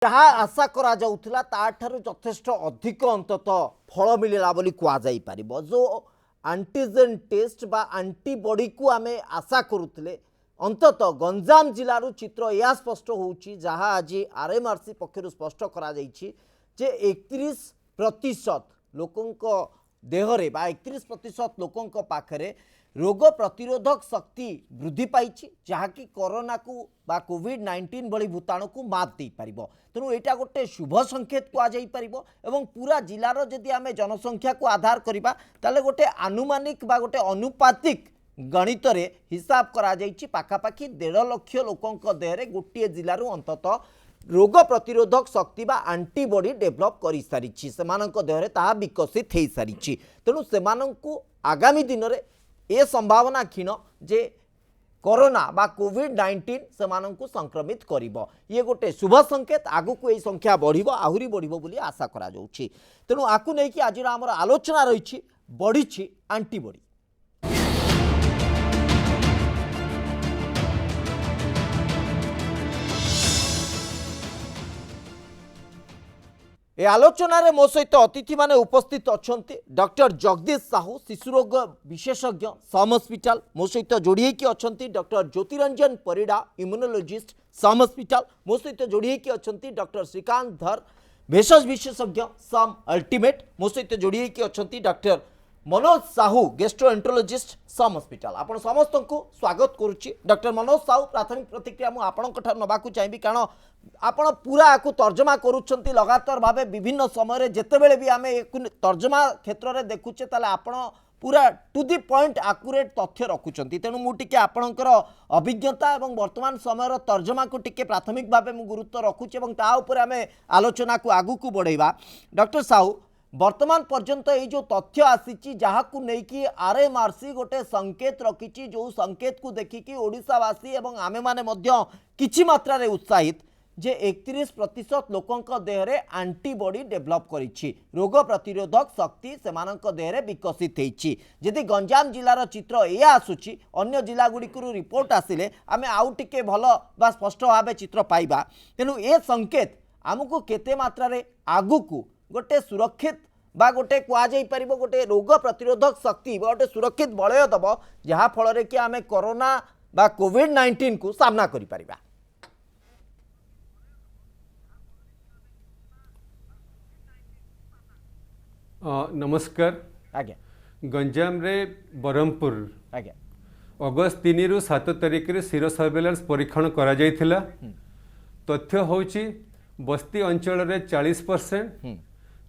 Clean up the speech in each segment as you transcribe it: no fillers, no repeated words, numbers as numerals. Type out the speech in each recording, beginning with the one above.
जहाँ आशा करा जाउथिला ताठारु यथेष्ट अधिक अंतत फल मिलला बोली कुआ जाई परिबो। जो एंटीजेन टेस्ट बा एंटीबॉडी को आमे आशा करुथिले अंतत गंजाम जिलारू चित्र या स्पष्ट होउची, जहाँ आज आरएमआरसी पक्षरु स्पष्ट करा जाइछि जे 31% लोकंक देहरे बा 31% लोकंक पाखरे रोग प्रतिरोधक शक्ति वृद्धि पाई, जहाँकि कोरोना को बा कोविड-19 भली भूताणु को मात दे पारिबो। तेणु यहाँ गोटे शुभ संकेत को पूरा जिलार जदि आम जनसंख्या को आधार करिबा ताले गोटे आनुमानिक बा गोटे अनुपातिक गणित रे हिसाब करा जाइछि पाखापाखि 1.5 लाख लोकंक देहरे गोटे जिलारू अंतत रोग प्रतिरोधक शक्ति बा एंटीबॉडी डेभलप करि सारिछि, सेमानक देहरे ताहा विकसित हेइ सारिछि। तेणु सेमानंकु आगामी दिन रे ए संभावना क्षीण जे कोरोना बा कोविड-19 सेमानंकु संक्रमित करिबो। ये गोटे शुभ संकेत, आगु को ए संख्या बढ़िबो, आहुरी बढ़िबो बोली आशा करा जाउछि। तेणु आकु नै कि आज हमर आलोचना रहिछि बढ़िछि एंटीबॉडी। ए आलोचना रे मो सहित अतिथि माने उपस्थित अछंती डॉक्टर जगदीश साहू शिशुरोग विशेषज्ञ सम हॉस्पिटल, मो सहित जोड़ी कि अछंती डॉक्टर ज्योतिरंजन परिड़ा इम्यूनोलॉजिस्ट सम हॉस्पिटल, मो सहित जोड़ी कि अछंती डॉक्टर श्रीकांत धर भेषज विशेषज्ञ सम अल्टीमेट, मो सहित जोड़ी कि अछंती डॉक्टर मनोज साहू गेस्ट्रोएंटरोलॉजिस्ट सम हॉस्पिटल। आपण समस्त को स्वागत करुच्ची। डॉक्टर मनोज साहू प्राथमिक प्रतिक्रिया मु आपणक ठार नबाकू चाहिबी, कारण आपण पूरा आकु तर्जमा करूछंती लगातार भावे विभिन्न समय जेतेबेले भी आमे तर्जमा क्षेत्र में देखुचे ताले आपण पूरा टू दी पॉइंट आकुरेट तथ्य रखुचंती। तेणु मु टिके आपणकर अभिज्ञता एवं वर्तमान समय तर्जमा को टिके प्राथमिक भावे मु गुरुत्व रखुचे एवं ता उपरे आमे आलोचना को आगु को बढ़ेबा। डॉक्टर साहू, वर्तमान पर्यंत ये जो तथ्य आसी जहां नहीं कि आरएमआरसी गोटे संकेत रखी, जो संकेत को देखिकी ओडिशावासी एवं आमे माने मध्य किछि मात्रा रे उत्साहित जे 31% लोकंक देहरे एंटीबॉडी डेभलप करिछि, रोग प्रतिरोधक शक्ति सेमानंक देहरे विकसित हेछि। जदि गंजाम जिलार चित्र या आसुछि, अन्य जिला गुड़िकरू रिपोर्ट आसिले आमे आउ टिके भल बा स्पष्ट भावे चित्र पाइबा। तेणु ए संकेत आमको केते मात्रा रे आगु को गोटे सुरक्षित बा गोटे कुआ जाई परिबो गोटे रोग प्रतिरोधक शक्ति बा गोटे सुरक्षित बलय दब, जहा फल रे कि आमे कोरोना बा कोविड-19 को सामना करि परिबा। नमस्कार आज्ञा। गंजाम रे बरहमपुर आज्ञा अगस्त 3 रु 7 तारिख रे सीरो सर्वेलेंस परीक्षण करा जायथिला। तथ्य होची बस्ती अंचल रे 40%,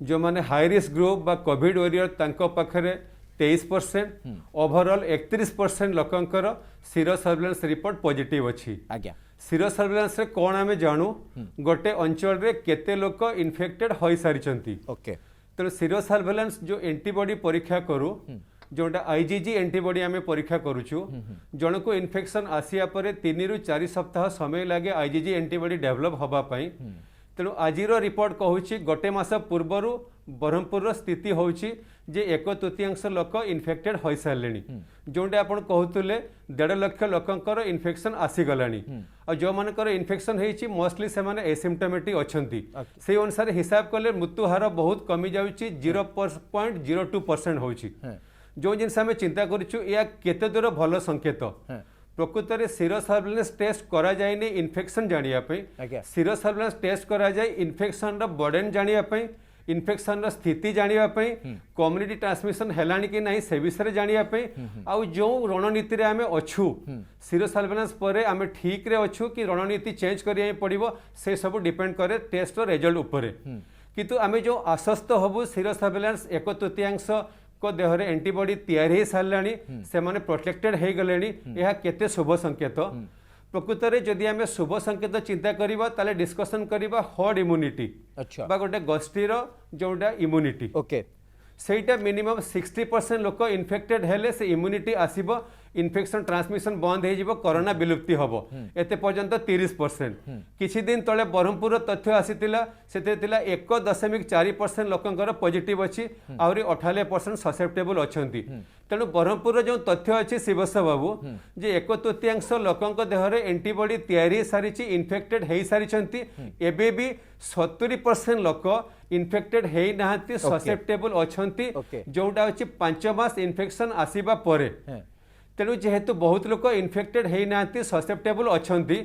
जो माने हाई रिस्क ग्रुप बा कोविड वॉरियर तांको पाखरे 23%, ओवरऑल 31% लोकंकर सीरो सर्वेलेंस रिपोर्ट पॉजिटिव अछि। आज्ञा सीरो सर्वेलेंस रे कोन आमे जानू गोटे अंचल रे केते लोक इन्फेक्टेड होई सारिचंती। ओके। तो सीरो सर्वेलेंस जो एंटीबॉडी परीक्षा करू, जोटा आईजीजी एंटीबॉडी आमे परीक्षा करूछु, जन को इन्फेक्शन आसिया परे 3 रु 4 सप्ताह समय लागे आईजीजी एंटीबॉडी डेवलप होबा पई। तेणु आजिरो रिपोर्ट कहूची गोटे मास पूर्वरु ब्रह्मपुर स्थिति होची जे 1/3 लोक इन्फेक्टेड होई सारलेनी, जोंडे आपण कहूतले 1.5 लाख लोकंकर इन्फेक्शन आसी गलानी। और जो मानकर इन्फेक्शन हेची मोस्टली से माने एसिम्प्टोमेटिक अछंती, से अनुसार हिसाब कले मृत्यु हार बहुत कमी जाउची, 0.02% होची। जो जिनस आमे चिंता करूछु या केते दूर भलो संकेत। प्रकृत रे सीरो सर्वेलेंस टेस्ट करा जायनी इन्फेक्शन जानिया पई, सीरो सर्वेलेंस टेस्ट करा जाय इन्फेक्शन रो बर्डन जानिया पई, इन्फेक्शन रो स्थिति जानिया पई, कम्युनिटी ट्रांसमिशन हेलानी कि नहीं से विषय जानिया पई। आउ जो रणनीति रे आमे अछु सीरो सर्वेलेंस परे आमे ठीक रे अछु कि रणनीति चेंज करिया पड़िबो, से सब डिपेंड करे टेस्ट रो रिजल्ट उपरे। किंतु आमे जो आश्वस्त हबु सीरो सर्वेलेंस 1/3 को देहरे एंटीबॉडी तैयारी हो साराणी, से माने प्रोटेक्टेड हो गले, यह केते शुभ संकेत। प्रकृत रे जदि आमे शुभ संकेत चिंता करिबा ताले डिस्कशन करिबा हर्ड इम्यूनिटी। अच्छा। बा गोटे गोष्ठीर जोटा इम्यूनिटी। ओके। सेटा मिनिमम 60% लोक इन्फेक्टेड हेले से इम्यूनिटी आसीबो इन्फेक्शन ट्रांसमिशन बंद हो कोरोना विलुप्ति हम एते पर्यंत 30%। किछि दिन तले ब्रह्मपुर तथ्य आसीतिला सेते तिला 1.4% लोकंकर पॉजिटिव अछि आउरी 98% ससेप्टेबल अछंती। तेणु ब्रह्मपुर जो तथ्य अच्छी शिवस बाबू जे 1/3 लोकंक देहरे एंटीबॉडी तैयारी सारी इन्फेक्टेड हो सारी एबे भी 70% लोक इन्फेक्टेड है नाहंती ससेप्टेबल अछंती जोटा अछि 5 मास इन्फेक्शन आसीबा परे। तेणु जेहेतु बहुत लोक इन्फेक्टेड है नाहंती ससेप्टेबल अछंती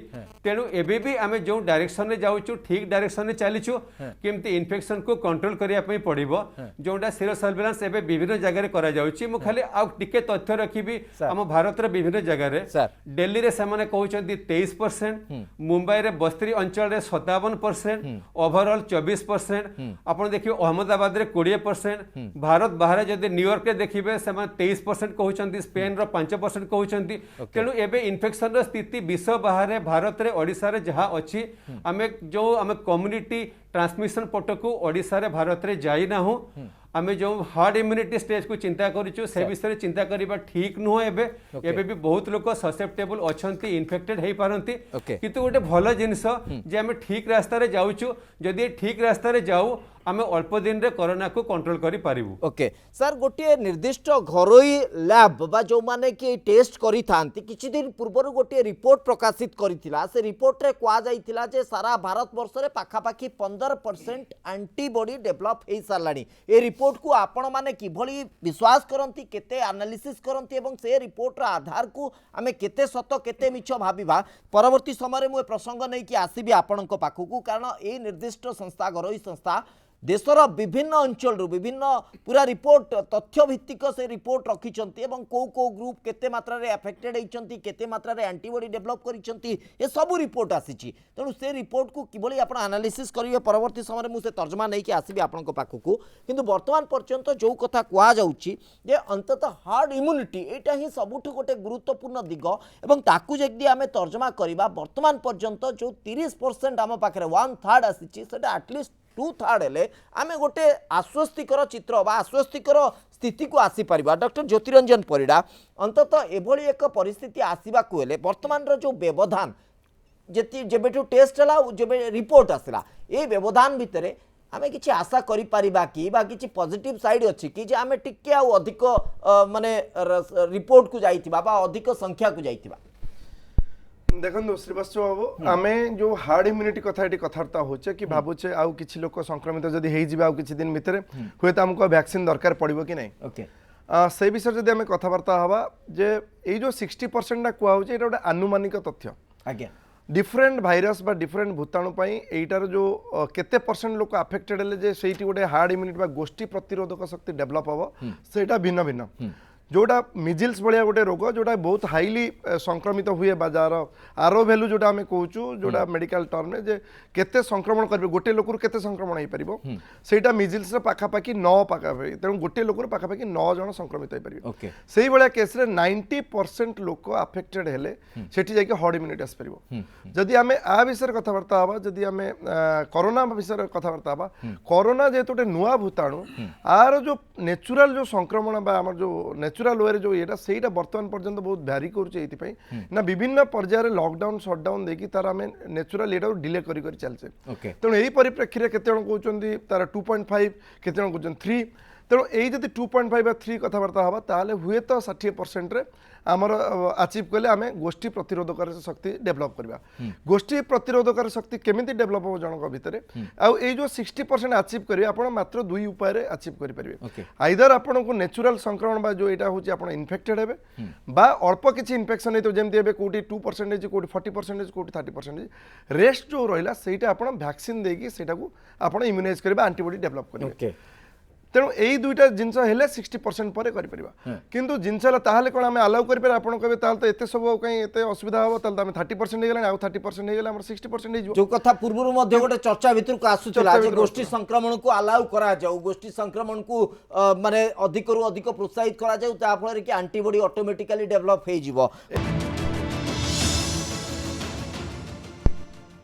तेणु एबे भी आमे जो डायरेक्शन रे जाउछु ठीक डायरेक्शन रे चलीछु केमती इन्फेक्शन को कंट्रोल करिया पई पड़िबो जोटा सीरो सर्वेलेंस एबे विभिन्न जगह रे करा जाउछि। मु खाली आ टिके तथ्य रखिबी हम भारत रे विभिन्न जगह रे दिल्ली रे से कहउछंती 23%, मुंबई रे बस्ती अंचल रे 57%, ओवरऑल 24%, आपण देखियो अहमदाबाद रे 20%, भारत बाहर जदि न्यूयॉर्क रे देखिबे से 23% कहउछंती, स्पेन रो 5% कहउछंती। तेणु एबे इन्फेक्शन रो स्थिति विश्व बाहर भारत रे ओडिसा रे जहा अछि आमे जो आमे कम्युनिटी ट्रांसमिशन पटकू ओडिसा रे भारत रे जाई ना हो आमे जो हार्ड इम्यूनिटी स्टेज को चिंता करिछु से विषय रे चिंता करिबा ठीक नुह। एबे भी बहुत लोक ससेप्टेबल अछंती इन्फेक्टेड हेई पारंती किंतु गोटे भल जिंस जे आमे ठीक रास्ता रे जाउछु जदि ठीक रास्ता रे जाऊ आमे अल्प दिन रे कोरोना को कंट्रोल करि पारिबु। ओके सर गोटे निर्दिष्ट घरोई लैब बा जो माने कि टेस्ट करी थांती किछि दिन पूर्व गोटे रिपोर्ट प्रकाशित करिथिला से रिपोर्ट रे क्वा जाइथिला जे सारा भारत वर्ष रे पाखा पाखी 15% एंटीबॉडी डेवलप हे सारलानी। ए रिपोर्ट को आपण माने किभली विश्वास करंती केते एनालिसिस करंती एवं से रिपोर्ट रा आधार को आमे केते सत केते मिछ भाबिबा परवर्ती समय रे मु प्रसंग नै कि आसीबी आपणक पाखकू कारण ए निर्दिष्ट संस्था घरोई संस्था देशर विभिन्न अंचल विभिन्न पूरा रिपोर्ट तथ्य भित्तिक से रिपोर्ट रखिंट एवं को ग्रुप केते मात्रा रे अफेक्टेड होती केते मात्रा रे एंटीबॉडी डेवलप करिसेंती ए सब रिपोर्ट आसीची। तेणु से रिपोर्ट को किभली आपण एनालिसिस करिवे परवर्ती समय मु से तर्जमा नहीं कि आसीबी आपनक पाखकू किंतु वर्तमान पर्यंत जो कथा कुआ जाउची जे अंततः हार्ड इम्यूनिटी एटा ही सबुठ गोटे गुरुत्वपूर्ण दिग एवं ताकू जदि आमे तर्जमा करिबा वर्तमान पर्यंत जो 30% आम पाखरे 1/3 आसीची सेटा एटलिस्ट 2/3 हेले आमे गोटे आश्वस्तिकर चित्र बा आश्वस्तिकर स्थिति को आसी परिबा। डॉक्टर ज्योतिरंजन परिडा अंततः एभली एक परिस्थिति आसीबा को हेले वर्तमान रो जो व्यवधान जेबेठू टेस्ट हला जेबे रिपोर्ट आसला ए व्यवधान भितरे आमे किछि आशा करि परिबा कि बा किछि पॉजिटिव साइड अछि कि जे आमे टिके आ अधिक माने रिपोर्ट को जाइथिबा बा अधिक संख्या को जाइथिबा। देखो श्रीवास्तव बाबू आमे जो हार्ड इम्यूनिटी कथा कथबार्ता होचे कि भाबुचे आउ किछि लोक संक्रमित जदि हेई जिबा आउ किछि दिन भितरे हुए त हमको वैक्सीन दरकार पड़िबो कि नहीं। ओके से विषय जदि आमे कथबार्ता हवा जे ए जो 60% ना कुआ होचे एटा अनुमानिक तथ्य आज्ञा डिफरेंट भाइरस बा डिफरेंट भूताणु पाई एटार जो केते परसेंट लोक अफेक्टेड हेले जे सेठी गोटे हार्ड इम्यूनिटी बा गोष्ठी प्रतिरोधक शक्ति डेवलप हबो सेटा भिन्न भिन्न जोटा मिजिल्स भाया गोटे रोग जोटा बहुत हाईली संक्रमित हुए बाजार आरो भैल्यू जोटा आम कहूँ जोटा मेडिकल टर्म में जे केते संक्रमण करेंगे गोटे लोक केते संक्रमण हो पार सेटा मिजिल्स पाखापाखि 9 पाखापाखि तेणु गोटे लोक पाखापाखि 9 जन संक्रमित हो पारे से भाया केस 90% लोक अफेक्टेड हेले सेठी जाके हार्ड इम्यूनिटी आस पार। जदि आम आ विषय कथबार्ता हवा जदि आम कोरोना विषय कथबार्ता हवा कोरोना जेहेतु गोटे नुआ भूताणु आर जो नेचुरल जो संक्रमण बा आम जो नेचुरल वे जो ये सहीटा बर्तमान पर्यंत बहुत भ्यारी करुचे ना विभिन्न पर्यायर लॉकडाउन शटडाउन देखी तार आम नेचुरल ये डिले कर चलचे तेणु यही परिप्रेक्षी में केते कहते तार 2.5 केते कहते 3 तेणु यही जब 2.5 3 कथबार्ता हवा ताले हुए तो 60% रे आमर अचीव कले आम गोष्ठी प्रतिरोधक शक्ति डेभलप करवा। गोष्ठी प्रतिरोधक शक्ति केमिति डेभलप हो जनक भितर आउ ए जो 60% अचीव करेंगे आप मात्र 2 उपाय अचीव करेंगे आइदर आपन को नेचुरल संक्रमण बा जो यहाँ हूँ आप इन्फेक्टेड हे बा अल्प किसी इन्फेक्शन होती जमी कौटी 2% कौटी 40% कौटी 30% रेस्ट जो रहा से आप वैक्सीन देकी आप इम्यूनाइज करेंगे आंटीबॉडी डेभलप करेंगे तेणु यही दुईटा जिनस हेले 60% पर किंतु जिनस ताहले कौन आम अलाउ करें आप कहे तो एत सब कहीं एत असुविधा हम ताल 30% हो गला 30% हो गला 60% जो कथा पूर्व गोटे चर्चा भितर को आसूला गोष्ठी संक्रमण को अलाउ करा जाऊ गोष्ठी संक्रमण को माने अधिक रु अधिक प्रोत्साहित करा जाऊ ता फल कि एंटीबॉडी ऑटोमेटिकली डेवलप हो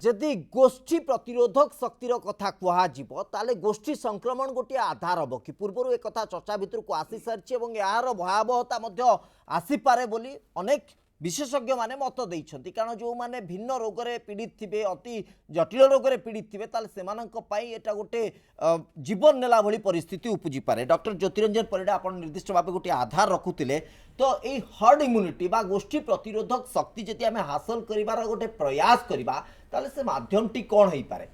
जदि गोष्ठी प्रतिरोधक शक्तिर कथा कुहाजिबो ताले गोष्ठी संक्रमण गोटे आधार हम कि पूर्व एक कथा चर्चा भितर को आसी सारी और यार भयावहता मध्य आसीपारे बोली अनेक विशेषज्ञ माने मत देइछन्ति कारण जो माने भिन्न रोग रे पीड़ित थिबे अति जटिल रोग रे पीड़ित थिबे ताले सेमानंक पई एटा गोटे जीवन नेला भली परिस्थिति उपजी पारे। डॉक्टर ज्योतिरंजन परिडा आपण निर्दिष्ट भाबे गोटे आधार रखुतिले तो ए हर्ड इम्यूनिटी बा गोष्ठी प्रतिरोधक शक्ति जति आमे हासिल करिवार गोटे प्रयास करिबा ताले से माध्यमटी कोन होई पारे।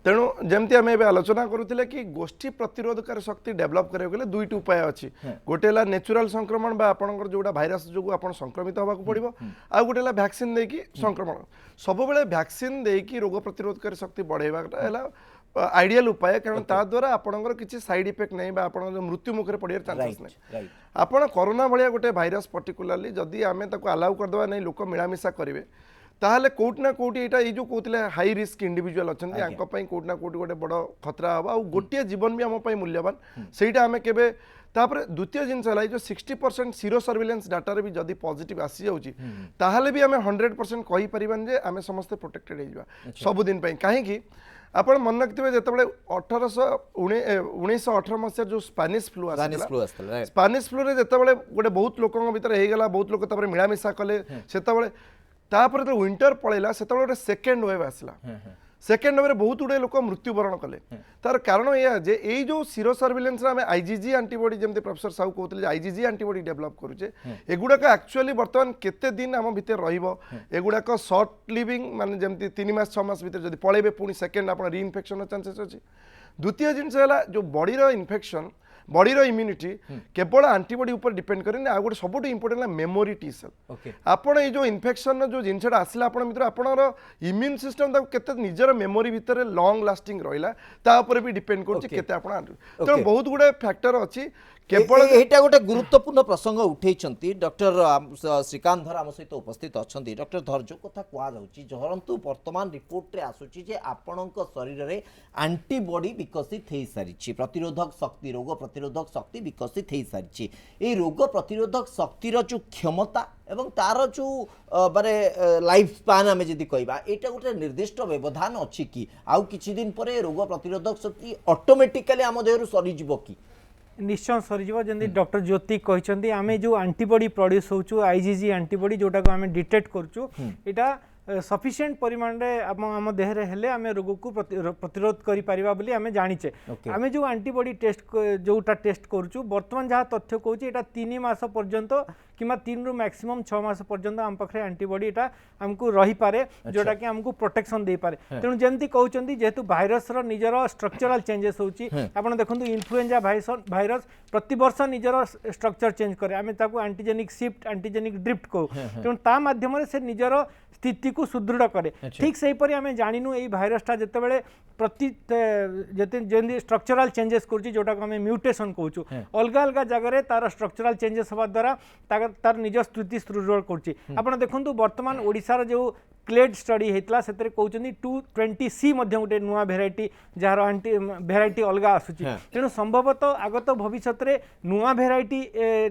तेणु जमती आम ए आलोचना करुले कि गोष्ठी प्रतिरोधक शक्ति डेभलप करा गले दुईट उपाय अच्छी गोटे नेचुरल संक्रमण बा आपनकर जोड़ा भाइरस जो आप संक्रमित होगा पड़ो आ गोटे वैक्सीन देकी संक्रमण सब बेले वैक्सीन देकी रोग प्रतिरोधक शक्ति बढ़ेगा आइडियल उपाय कारण ता द्वारा आपनकर किसी साइड इफेक्ट नहीं बा आपन मृत्यु मुखरे पड़ियार चांसेस नहीं। आपन कोरोना भाया गोटे भाइरस पर्टिकुलाली जदि आमे ताको अलाउ करदवा नहीं लोक मिलामिशा करेंगे ताहले कोट ना कोटी एटा ये जो कहते हाई रिस्क इंडिविजुअल अच्छा या कोट ना कोटी गोटे बड़ खतरा हम आ गोटे जीवन भी आम मूल्यवान सेटा आम के तापर द्वितीय जिनस जो 60% सीरो सर्विलेंस डाटा भी जदि पॉजिटिव आसी जाउची ताहले भी आम 100% कहि परिबान जे आम समस्त प्रोटेक्टेड हो सबुदिन कहीं आप मन रखिए जिते 1918 मसीह जो स्पानिश फ्लू स्पानिश फ्लू जिते गोटे बहुत लोक भर होगा बहुत लोग मिलामिशा कले से विंटर पलैला से गोटे सेकेंड वेव आसला सेकेंड वेव बहुत गुड़े लोक मृत्युवरण कले तार कारण यह जे यही जो सीरो सर्विलेंस आम आईजीजी एंटीबॉडी जमी प्रोफेसर साहू कहते आईजीजी एंटीबॉडी डेभलप करुचे एगुड़ाक एक्चुअली बर्तमान केते दिन आम भितर एगुड़ाक सर्ट लिविंग माने जमी 3 मास 6 मास भितर जब पलैबे पुणी सेकेंड आप रीइनफेक्शन चांसेस अच्छी। द्वितीय जिनस जो बॉडीर इन्फेक्शन बॉडीर इम्यूनिटी केवल एंटीबॉडी ऊपर डिपेंड करें आ गोटे सब इंपोर्टेंट मेमोरी टी सेल आपण ये जो इन्फेक्शन जो जिनसा आसला आपण मित्र आपणर इम्यून सिस्टम केते निजर मेमोरी भितर लॉन्ग लास्टिंग रहिला ता ऊपर भी डिपेंड करछि केते आपण तो बहुत गुडे फैक्टर अछि केवल एटा गोटे गुरुत्वपूर्ण प्रसंग उठेइछंती डॉक्टर श्रीकांत धर आम सहित उपस्थित अछंती। डॉक्टर धर जो कथा कुआ जाउची जहरंतु वर्तमान रिपोर्ट रे आसुची जे आपणक शरीर रे एंटीबॉडी विकसित हेई सारिछि प्रतिरोधक शक्ति रोग प्रतिरोधक शक्ति विकसित हेई सारिछि ए रोग प्रतिरोधक शक्तिर जो क्षमता एवं तार जो माने लाइफ स्पान आम जदि कहबा एटा गोटे निर्दिष्ट व्यवधान अछि कि आउ किछि दिन परे रोग प्रतिरोधक शक्ति ऑटोमेटिकली आम देहरु सरी जिवो कि निश्चय सरीज जमी डॉक्टर ज्योति कहते आम जो एंटीबॉडी प्रोड्यूस होचु आईजीजी एंटीबॉडी जोटा को आम डिटेक्ट करूँ यहाँ सफिशिएंट परिमाण रे आम देहरे हेले आम रोग को प्रतिरोध करि परिबा बोली आम जानिचे आम जो एंटीबॉडी टेस्ट जोटा टेस्ट करूँ बर्तमान जहाँ तथ्य कहूँ यहाँ 3 मास पर्यंत कि 3 रु मैक्सिमम 6 मास पर्यंत आम पाखे एंटीबॉडी एटा आमको रही पारे जोटा कि आमको प्रोटेक्शन दे पारे तेणु जमती कहते जेहेतु भाइरस रो निजर स्ट्रक्चरल चेंजेस होची आपण देखंतु इन्फ्लुएंजा भाइरस प्रति वर्ष निजर स्ट्रक्चर चेंज करे आम ताकू एंटीजेनिक शिफ्ट एंटीजेनिक ड्रिफ्ट को तेणु ता माध्यम से निजर स्थिति को सुदृढ़ करे ठीक से हीपरि आम जानू ये भाइरसटा जितेबाला प्रति जमी स्ट्रक्चरल चेंजेस करुच्ची जोटा को आम म्यूटेशन कहूँ अलग अलग जगह तार स्ट्रक्चरल चेंजेस हवा द्वारा तार निज स्थिति सुदृढ़ करुच्ची आप देखो बर्तमान ओडिशार जो क्लेड स्टडी होता से कहते 220C गोटे नुआ भेराइटी जार आंटी भेराइटी अलग आसूची तेणु संभवतः आगत भविष्य में नुआ भेराइटी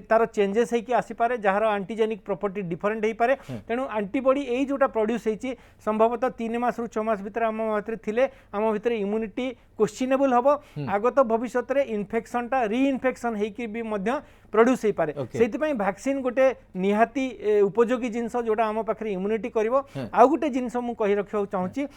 तार चेंजेस होगी आसीपे जार आंटीजेनिक प्रॉपर्टी डिफरेंट हो पारे तेणु एंटीबॉडी यही जोटा प्रोड्यूस होती संभवतः 3 मास रु 6 मास भीतर आम भितर आम भितर इम्यूनिटी क्वेश्चनेबल हम आगत भविष्य में इन्फेक्शनटा रीइनफेक्शन होगी भी प्रोड्यूस हो पारे से वैक्सीन गोटे निहाती उपयोगी जिनस जोटा आम पाखे इम्यूनिटी करिवो आउ गोटे जिनस मु कहि रखिया चाहूँगी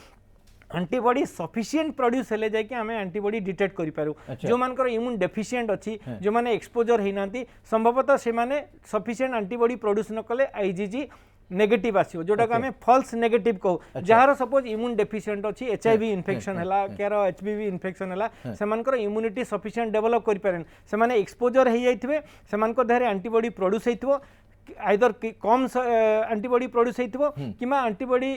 एंटीबॉडी सफिशिएंट प्रोड्यूस हेले जाके आम एंटीबॉडी डिटेक्ट करि पारू जो मानकर इम्यून डेफिशिएंट अच्छी जो माने एक्सपोजर होना संभवतः से माने सफिशिएंट एंटीबॉडी प्रोड्यूस न कले आईजीजी नेगेटिव आसो जोटा को आम फल्स नेगेटिव कहू जार सपोज इम्यून डेफिशिएंट अच्छी HIV इन्फेक्शन है क्या HBV इन्फेक्शन है से इम्यूनिटी सफिशिएंट डेवलप करें से एक्सपोजर हो जाइए से देहरे एंटीबॉडी प्रोड्यूस हो आइदर कम एंटीबॉडी प्रोड्यूस हो कि एंटीबॉडी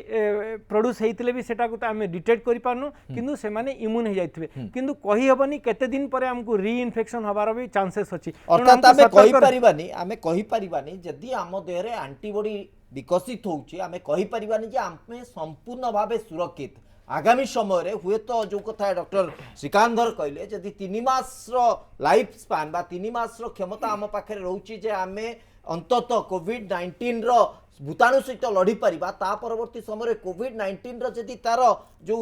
प्रोड्यूस होते भी सेटा को आम डिटेक्ट कर पारनु किंतु से माने इम्यून हो जाइए किंतु कही हेबनी केते दिन पर हमको रीइनफेक्शन हबार भी चांसेस अछि अर्थात आमे कहि परिबानी जदी आम देहरे एंटीबॉडी विकसित होउची आमे कहि परिबानी जे आमे संपूर्ण भावे सुरक्षित आगामी समय हुए तो जो कथा डॉक्टर श्रीकांत धर कहले जदि 3 मास लाइफ स्पान बा 3 मास क्षमता आम पाखे रोची जे आमे अंततः कोविड-19 रो भूताणु सहित लड़ी पारिबा ता परवर्ती समय कोविड-19 जदि तार जो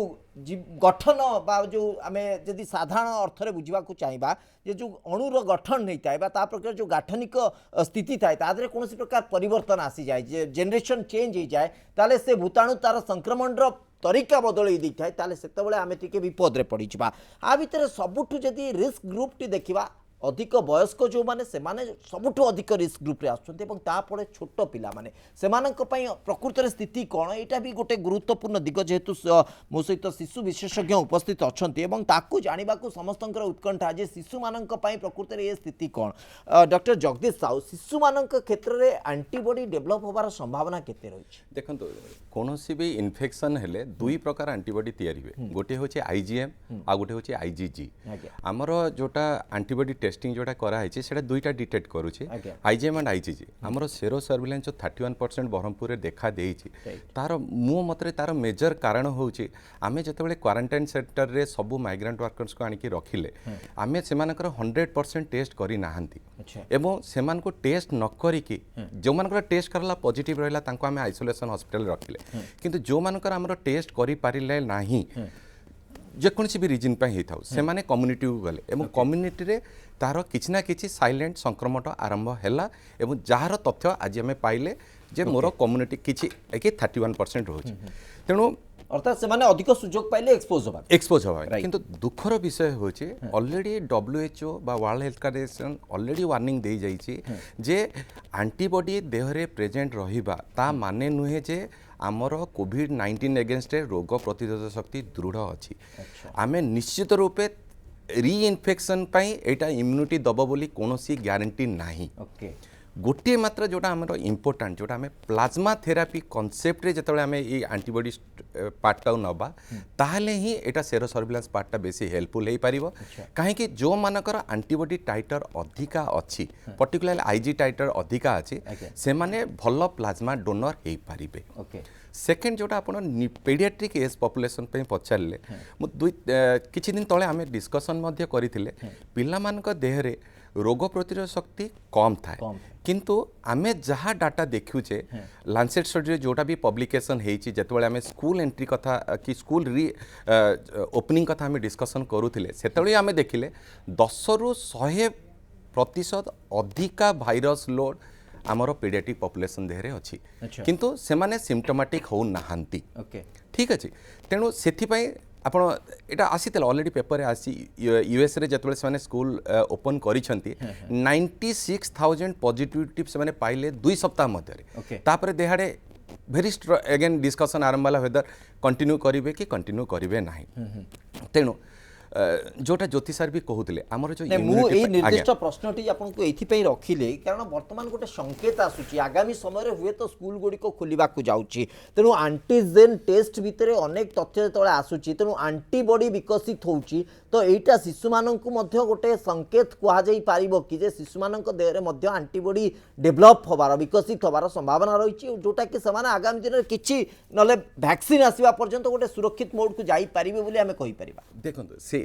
गठन बा जो आमे जदि साधारण अर्थ रे बुझिबा को चाहिबा जे जो अणुर गठन नहीं थाए बा ता प्रकार जो गाठनिक स्थिति थाए ता दरे कोनोसी प्रकार परिवर्तन आसी जाए जे जनरेशन चेंज हो जाए ताले से भूताणु तार संक्रमण रो तरीका बदल दी थाए ताले सेतबेले आमे टिके विपद रे पड़ी जिबा आ भितर सबुठु जदि रिस्क ग्रुप टी देखिबा अधिक वयस्क जो माने सेमाने सबुठु अधिक रिस्क ग्रुप रे आछुंते एवं तापड़े छोट पिला माने सेमानक पई प्रकृत रे स्थिति कोन एटा भी गोटे गुरुत्वपूर्ण दिग जेहेतु मो सहित शिशु विशेषज्ञ उपस्थित अछंती एवं ताकू जानिबाकू समस्तंकर उत्कंठा जे शिशु मानक पई प्रकृत रे ए स्थिति कोन डॉक्टर जगदीश साहू शिशु मानक क्षेत्र रे एंटीबॉडी डेवलप होबार संभावना केते रहिछि देखंतु कोनोसी भी इन्फेक्शन हेले दुई प्रकार एंटीबॉडी तयारी हुए गोटे होचे आईजीएम आ गोटे होचे आईजीजी हमरो जोटा एंटीबॉडी टेस्टिंग जोटा करा है सेटा दुईटा डिटेक्ट करूचे आईजीएम एंड आईजीजी हमरो सेरो सर्विलेंस जो 31% बरहमपुर रे देखा देइछि तार मो मतरे तार मेजर कारण होउछि आमे जतबेले क्वारंटाइन सेंटर रे सब माइग्रेंट वर्कर्स को आनिकी रखिले आमे सेमानकर 100% टेस्ट करी नाहंती एवं सेमान को टेस्ट न करिकी जो मानकर टेस्ट करला पॉजिटिव रहला तांको आमे आइसोलेशन हॉस्पिटल रखिले किंतु जो मानकर हमरो टेस्ट करी पारिले नाही जेकोसी भी रिजन पे ही थाउ से माने कम्युनिटी को गले एवं कम्युनिटी रे तार किछि ना किछि साइलेंट संक्रमण आरंभ हैला एवं जार तथ्य आज हमें पाइले जे मोर कम्युनिटी किछि 31% होछि तेणु अर्थात से माने अधिक सुजोग पाइले एक्सपोज होबा किंतु दुखर विषय होछि ऑलरेडी WHO बा World Health Organization already warning दे जाइछि जे एंटीबॉडी देह रे प्रेजेंट रहिबा ता माने नुहे जे आमर कोविड-19 एगेंस्ट रोग प्रतिरोधक शक्ति दृढ़ अच्छी आमे निश्चित रूपे रीइनफेक्शन पाई एटा इम्यूनिटी दब बोली कोनोसी ग्यारंटी नाही गोटे मात्र जोटा आमर इम्पोर्टाट जोटा आम प्लाज्मा थेरापी कनसेप्ट रे जतबेले आमे ई एंटीबॉडी पार्टा नबा ताहले ही एटा सेरो सर्विलांस पार्टा बेसी हेल्पफुल हे पारिबो काहे कि जो मानकर एंटीबॉडी टाइटर अधिका अछि पर्टिकुलर आईजी टाइटर अधिका अछि से माने भलो प्लाज्मा डोनर हे पारिबे सेकेंड जोटा आपण पेडियाट्रिक एज पॉपुलेशन पे पचारले मु किछि दिन तळे आमे डिस्कशन मध्य करिथिले पिला मानक देह रे रोग प्रतिरोधक शक्ति कम थाए किंतु आमे जहाँ डाटा देखुचे लांसेट स्टडी जोटा भी पब्लिकेशन हेची जतबेले आमे स्कूल एंट्री कथा कि स्कूल री ओपनिंग कथा आमे डिस्कशन करूथिले सेतबेले आमे देखिले 10 रु 100% अधिका भाइरस लोड आमर पीडियाट्रिक पॉपुलेशन देहरे अच्छी किंतु सेमाने सिम्पटोमेटिक हो नाहांती ठीक अच्छे तेणु से आपण एटा आसीतला ऑलरेडी पेपर आसी यूएस रे जतबेले से स्कूल ओपन करिसंती 96,000 पॉजिटिविटी से माने पाइले 2 सप्ताह मध्य तापरे देहाडे भेरी अगेन डिस्कशन आरंभ होला वेदर कंटिन्यू करिवे कि कंटिन्यू करिवे नाही तेणु जोटा ज्योति सर भी कहूले आमर जो निर्दिष्ट प्रश्नटी आपको ये रखिले कारण बर्तमान गोटे संकेत आसूची आगामी समय हुए तो स्कूल गुड़िक खोलने जाऊँगी तेणु एंटीजेन टेस्ट भितर अनेक तथ्य जो आसूची तेणु एंटीबॉडी विकसित होउची तो यहाँ शिशु मानक गोटे संकेत कहुई पार कि शिशु मान देह में एंटीबॉडी डेभलप होबार विकसित होबार संभावना रही जोटा कि से आगामी दिन में किसी ना वैक्सीन आसवा पर्यंत गोटे सुरक्षित मोड को जापारे बोली आम कहीपर देखो से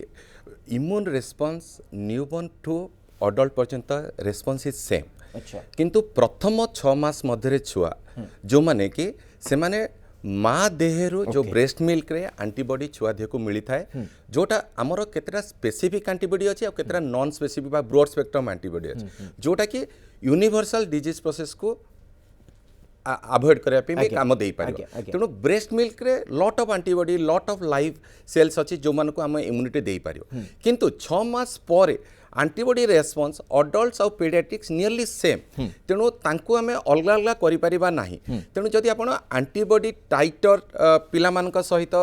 immune response newborn to adult पर्यंत रेस्पॉन्स इज सेम किंतु प्रथम 6 मास मध्य छुआ जो माने कि से माने माँ देहरु जो ब्रेस्ट मिल्क रे एंटीबॉडी छुआ देह को मिली थाए जोटा आमर केतरा स्पेसिफिक एंटीबॉडी अच्छी और केतरा नॉन स्पेसिफिक बा ब्रॉड स्पेक्ट्रम एंटीबॉडी अच्छी जोटा कि यूनिवर्सल डिजीज प्रोसेस को अवॉइड करने काम दे पार तेणु ब्रेस्ट मिल्क रे lot of antibody lot of live cells अच्छी जो मानको आम इम्यूनिटी दे पार किंतु 6 मास पर एंटीबॉडी रेस्पॉन्स अडल्ट्स और पीडियाट्रिक्स नियरली सेम तेणु तांको आम अलग अलग करि परिबा नाही तेणु जदि आपण एंटीबॉडी टाइटर पिला मानक सहित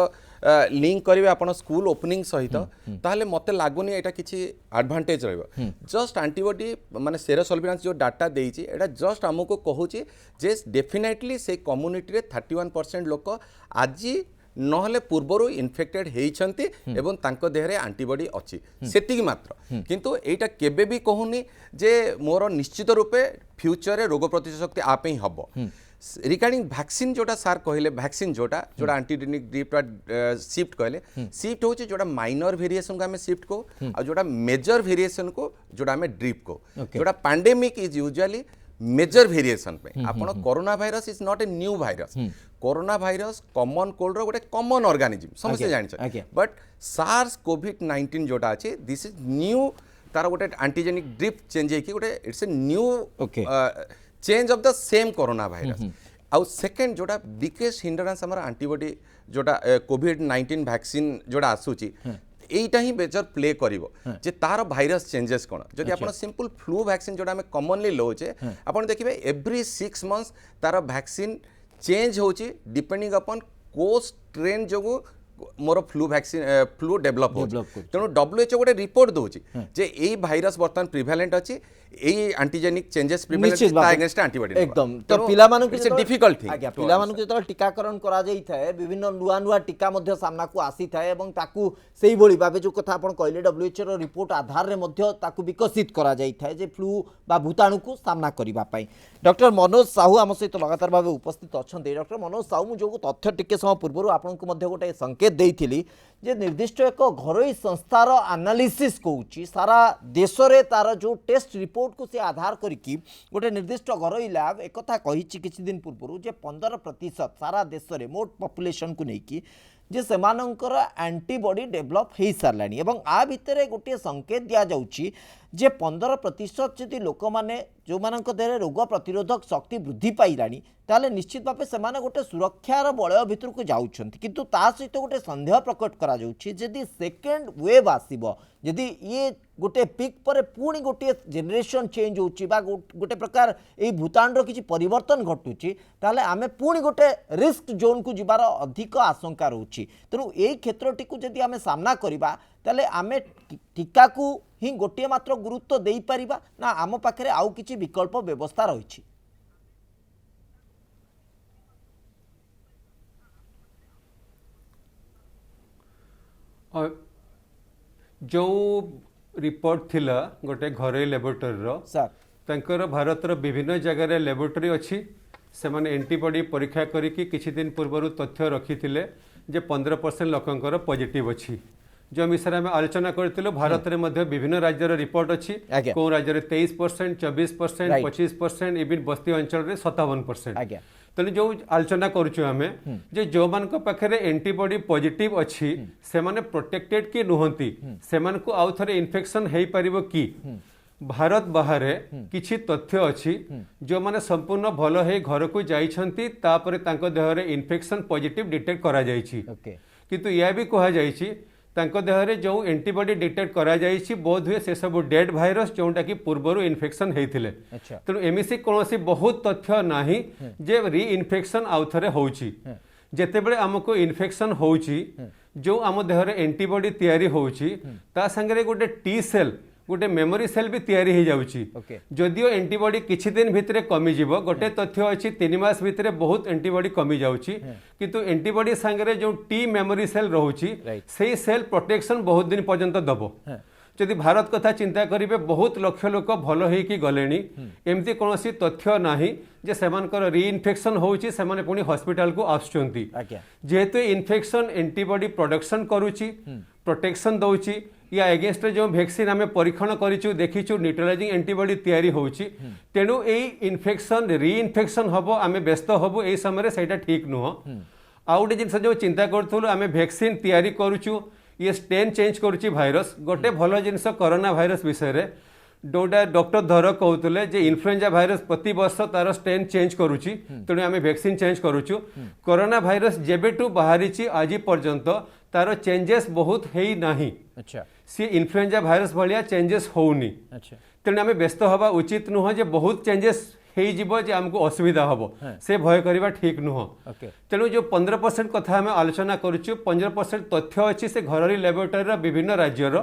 लिंक करेंगे आप स्कूल ओपनिंग सहित ताहले मते लागुनी एटा किछि एडवांटेज रहबो जस्ट एंटीबॉडी माने सेरो सर्विलांस जो डाटा देइछि एटा जस्ट हमको कहूछि जे डेफिनेटली से कम्युनिटी रे 31% लोक आज नहले पूर्वरु इन्फेक्टेड हेइछंती एवं तांको देहरे एंटीबॉडी अछि सेतिक मात्र किंतु एटा केबे भी कहूनी जे मोर निश्चित रूपे फ्यूचर रे रोग प्रतिरोधक शक्ति आपे ही हबो रिगार्डिंग वैक्सीन जोटा सार कहले वैक्सीन जोटा एंटीजेनिक ड्रिप शिफ्ट कहले शिफ्ट होची जोटा माइनर वेरिएशन को हमें शिफ्ट को और जोटा मेजर वेरिएशन को जोटा हमें ड्रिप को जोटा pandemic is usually major variation पे आपण corona virus is not a new virus corona virus common cold रो गोटे कॉमन ऑर्गेनिज्म समझे जानि बट सार्स कोविड-19 जोटा अछि दिस इज न्यू तार गोटे एंटीजेनिक ड्रिफ्ट चेंज होकी गोटे it's a new change of the same corona virus आउ सेकेंड जोटा बिगेस्ट हिंड्रेंस हमर एंटीबॉडी जोटा कोविड-19 वैक्सीन जोटा आसुची এইটা হি মেজর প্লে করিব যে তার ভাইরাস চেঞ্জেস কোন যদি আপন সিম্পল ফ্লু ভ্যাকসিন যেটা আমি কমনলি লওছে আপন দেখিবে এভরি 6 मंथ्स তার ভ্যাকসিন চেঞ্জ होची डिपेंडिंग अपॉन को स्ट्रेन जोगु मोर फ्लू वैक्सीन फ्लू डेवलप हो तेणु WHO गोटे रिपोर्ट दोची जे एई भाइरस वर्तमान प्रिवेलेंट अछि एई एंटीजेनिक चेंजेस प्रिवेलेंट ता अगेंस्ट एंटीबॉडी एकदम तो पिला मानु इट्स ए डिफिकल्ट थिंग आज्ञा पिला मानु जेतल टीकाकरण करा जाई थाए विभिन्न नुआ नुआ टीका मध्य सामना को आसी थाए एवं ताकू सेही बोली भाबे जो कथा आपण कहले WHO रो रिपोर्ट आधार रे मध्य ताकू विकसित करा जाई थाए जे फ्लू बा भूताणु को सामना करिबा पई डॉक्टर मनोज साहू आम सहित लगातार भाव उपस्थित अच्छा डॉक्टर मनोज साहू मु जो तथ्य टिके समय पूर्व आपन को मध्य गोटे संकेत देइथिली जे निर्दिष्ट एक घरोई संस्थार एनालिसिस कहूँ सारा देश रे तार जो टेस्ट रिपोर्ट को से आधार करिकी गोटे निर्दिष्ट घरोई लैब एक कथा कहिछि किछि दिन पूर्व जे 15% सारा देश रे मोट पॉपुलेशन को नेकी जे सेमानंकर एंटीबॉडी डेवलप हो साराणी एवं आ भितर गोटे संकेत दि जाउछि जे 15% जदि लोक मैंने जो मानक देह रोग प्रतिरोधक शक्ति वृद्धि पाइलानी ताले निश्चित भाव से गोटे सुरक्षार बलय भितर को जाउछंती किंतु ता सहित गोटे संदेह प्रकट करा जाउछि जदि सेकेंड वेव आसीबो जदि ये गोटे पिक पर पुणी गोटे जेनेरेशन चेंज होउछि बा गोटे प्रकार ए भूताणुर किछि परिवर्तन घटुछि ताले आमे पुणी गोटे रिस्क जोन को जिबार अधिक आशंका रहउछि तेणु एई क्षेत्रटी को जदि आमे सामना करिबा ताले आमे टीका को ही गोटे मात्र गुरुत्व देई परिबा ना आम पाखरे आउ किछि विकल्प व्यवस्था रहिछि जो रिपोर्ट थिला गोटे घरे लेबोरेटरी रो सर तांकर भारत रो विभिन्न जगह रे लेबोरेटरी अछि से माने एंटीबॉडी परीक्षा करिकि किछि दिन पूर्व तथ्य रखिथिले जे 15% लोकंकर पॉजिटिव अछि जो विषय में आलोचना करथिलु भारत रे मध्य विभिन्न राज्य रो रिपोर्ट अछि को राज्य रे 23% 24% 25% इबिन बस्ती अंचल रे 57% तेणु जो आलोचना करुचु आमे जे जो मान को पाखरे एंटीबॉडी पॉजिटिव अछि से माने प्रोटेक्टेड कि नुहंती से मान को आउ थरे इन्फेक्शन हेई परिबो कि भारत बाहर किछि तथ्य अछि जो माने संपूर्ण भलो हे घर को जाइछंती तापरे तांको देह रे इन्फेक्शन पॉजिटिव डिटेक्ट करा जाइछि किंतु या भी कहा जाइछि तांको देह रे जो एंटीबॉडी डिटेक्ट करा जाइछि बोध हुए से सब डेड भाइरस जोंटा कि पूर्वरु इन्फेक्शन हेइथिले तेणु एमिसी कोनोसी बहुत तथ्य नाही जे री इन्फेक्शन आउथरे होउछि जेतेबेले हमको इन्फेक्शन होउछि जो आम देह रे एंटीबॉडी तयारी होउछि ता संगे गोटे टी सेल गोटे मेमोरी सेल भी तैयारी हो जाउछि जदियो एंटीबॉडी किछि दिन भितरे कमी जिवो गोटे तथ्य अछि 3 मास भितरे बहुत एंटीबॉडी कमी जाउछि किंतु एंटीबॉडी संगे जो टी मेमोरी सेल रहउछि सेही सेल प्रोटेक्शन बहुत दिन पर्यंत दबो जदि भारत कथा चिंता करिवे बहुत लक्ष लोक भलो हे कि गलेनी एमती कोनोसी तथ्य नाही जे सेमानकर री इन्फेक्शन होउछि सेमाने पुनी हॉस्पिटल को आसुचंती जेहेतु इन्फेक्शन एंटीबॉडी प्रोडक्शन करूछि प्रोटेक्शन दउछि या एगेंस्ट जो वैक्सीन आम परीक्षण करिछु देखिछु न्यूट्रलाइजिंग एंटीबॉडी तैयारी होउछि तेणु एई इन्फेक्शन री इन्फेक्शन हबो आमे व्यस्त हबो एई समय सेटा ठीक नुह आउटे जिनस जो चिंता करथुलु आमे वैक्सीन तैयारी करूछु ये स्टेन चेंज करुछि भाइरस गोटे भलो जिनस कोरोना भाइरस विषय रे डोडा डॉक्टर धर कहउतले जे इन्फ्लुएंजा भाइरस प्रति वर्ष तार स्टेन चेंज करुछि तेणु आमे वैक्सीन चेंज करूछु कोरोना भाइरस जेबेटू बाहरिछि आज पर्यंत तार चेंजेस बहुत हेई नाही सी इन्फ्लुएंजा भाइरस भलिया चेंजेस होउनी तेणु आमे व्यस्त हवा उचित नुह जे बहुत चेंजेस हमको असुविधा हम से भय करवा ठीक नुह तेणु जो 15% कथा आम आलोचना करुचु 15% तथ्य अच्छी से घरोई लेबोरेटरी विभिन्न राज्यर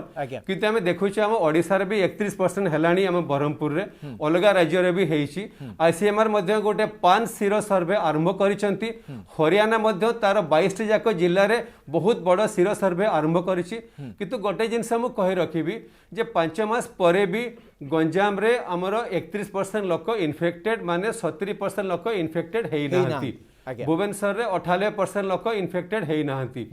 किंतु आम देखुचे आम ओडिशार भी 31% हेलानी आम ब्रह्मपुर रे अलग राज्य भी हेइछि आईसीएमआर मध्य गोटे 5 सिरो सर्वे आरंभ करिसंती हरियाणा मध्य तार 22 जाक जिल्ला रे बहुत बड़ सिरो सर्वे आरंभ करिछि किंतु गोटे जिनस मु कहि रखिबी जे 5 मास परे भी गंजाम रे हमर 31% लोक इन्फेक्टेड माने 70% लोक इन्फेक्टेड हेई नाहंती भुवनेश्वर रे 98% लोक इन्फेक्टेड हेई नाहंती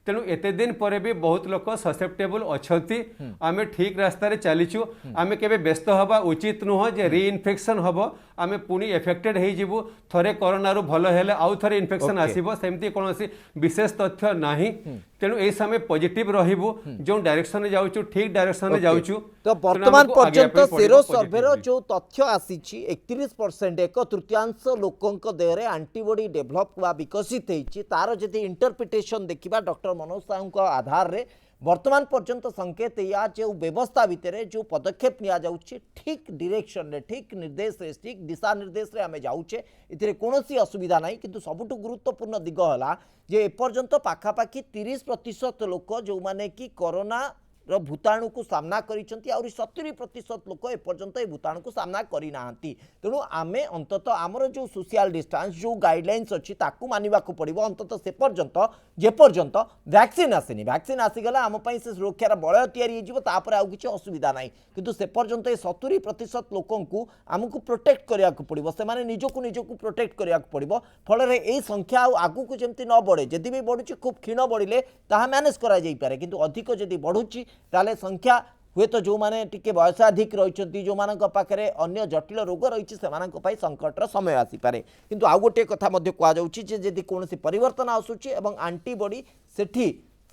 तेणु एते दिन पर भी बहुत लोक ससेप्टेबल अच्छी आम ठीक रास्तार चलीचु आम के व्यस्त हवा उचित नुह जे रीइनफेक्शन हम आम पुणी एफेक्टेड हो थरे कोरोना रू भल हेले आउ थरे इन्फेक्शन आसीबो सेमती कोनोसी विशेष तथ्य नाही तेणु ए समय पॉजिटिव रहिबु जो डायरेक्शन जाउचु ठीक डायरेक्शन जाउचु तो वर्तमान पर्यंत सेरो सर्भे जो तथ्य आसी 31% एक तृतीयांश लोकों देहरे एंटीबॉडी डेभलप वा विकसित होती तार जदि इंटरप्रिटेशन देखा डॉक्टर मनोज साहू आधार रे वर्तमान पर्यंत संकेत या जो व्यवस्था भितर जो पदक्षेप निया जाउछि ठीक डायरेक्शन रे ठीक निर्देश रे ठीक दिशा निर्देश रे आमे जाउछे इथिरे कोनोसी असुविधा नाही किंतु सबुठु गुरुत्वपूर्ण दिग हला जे एपर्यंत पाखापाखि 30% लोक जो माने कि कोरोना रो भूताणु को सामना करिसंती और 70% लोक एपर्यंत ए भूताणु को सामना करि नाहंती तेणु आमे अंततः आमर जो सोशल डिस्टेंस जो गाइडलाइंस अछि ताकू मानिबा को पड़िबो अंततः से पर्यंत जे पर्यंत वैक्सीन आसीगला आम पई से सुरक्षार बलय तैयारी हो जिवो तापर आउ किछि असुविधा नाही किंतु से पर्यंत ए 70% लोकन को आमको प्रोटेक्ट करिया को पड़िबो से माने निजको प्रोटेक्ट करिया को पड़िबो फल रे ए संख्या आगु को जेमति न बढ़े जदि भी बढ़ुछि खूब क्षीण बढ़िले ताहा मैनेज करा जाई पारे किंतु अधिक जदि बढ़ुछि ताले संख्या हुए तो जो माने टिके वयसाधिक रही जो मान पाखे अन्य जटिल रोग रही से संकटर समय आसीपे किंतु आउ गोटे कथा जदि कौन परिवर्तन आसूची एवं आंटीबॉडी सेठी